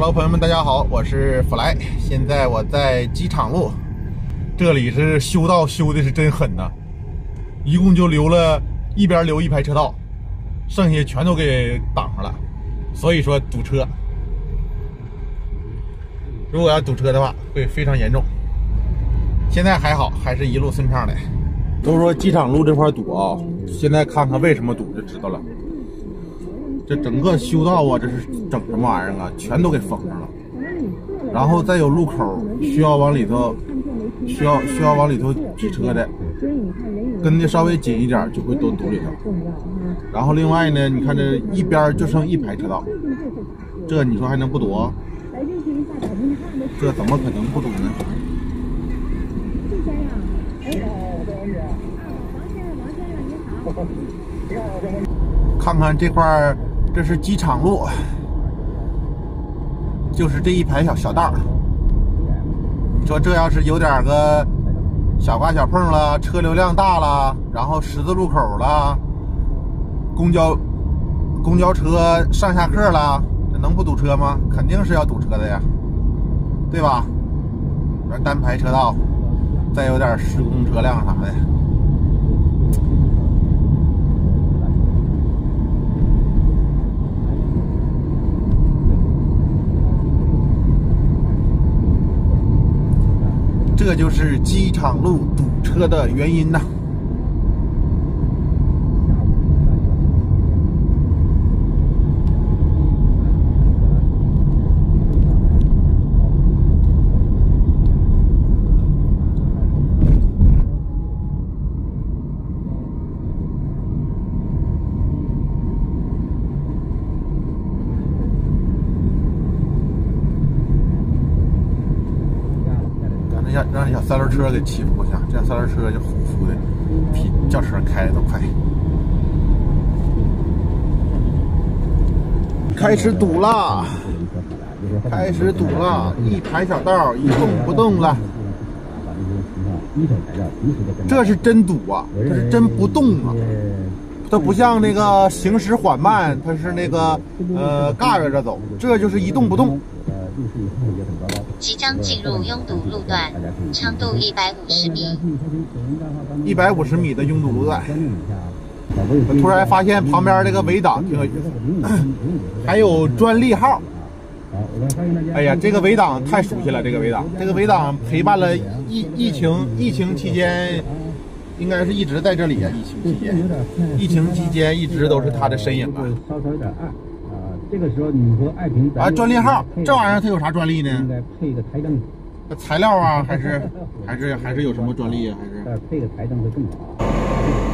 Hello， 朋友们，大家好，我是弗莱。现在我在机场路，这里是修道修的是真狠呐，一共就一边留一排车道，剩下全都给挡上了，所以说堵车。如果要堵车的话，会非常严重。现在还好，还是一路顺畅的。都说机场路这块堵啊，现在看看为什么堵就知道了。这整个修道啊，这是整什么玩意儿啊？全都给封上了。然后再有路口需要往里头挤车的，跟的稍微紧一点就会都堵里头。然后另外呢，你看这一边就剩一排车道，这你说还能不堵？这怎么可能不堵呢？看看这块，这是机场路，就是这一排小道。你说这要是有点个小刮小碰了，车流量大了，然后十字路口了，公交车上下客了，这能不堵车吗？肯定是要堵车的呀，对吧？单排车道，再有点施工车辆啥的。这就是机场路堵车的原因呐。让这小三轮车给欺负过去，这三轮车就呼呼的，比轿车开的都快。开始堵了，一排小道一动不动了。这是真堵啊，这是真不动啊。它不像那个行驶缓慢，它是那个尬着走，这就是一动不动。即将进入拥堵路段，长度150米。150米的拥堵路段。我突然发现旁边这个围挡挺有意思，还有专利号。哎呀，这个围挡太熟悉了，这个围挡陪伴了疫情期间，应该是一直在这里啊。疫情期间一直都是它的身影啊。稍稍有点暗。这个时候你说爱屏啊，专利号，这玩意儿它有啥专利呢？应该配个台灯。材料啊，还是有什么专利啊？还是配个台灯会更好。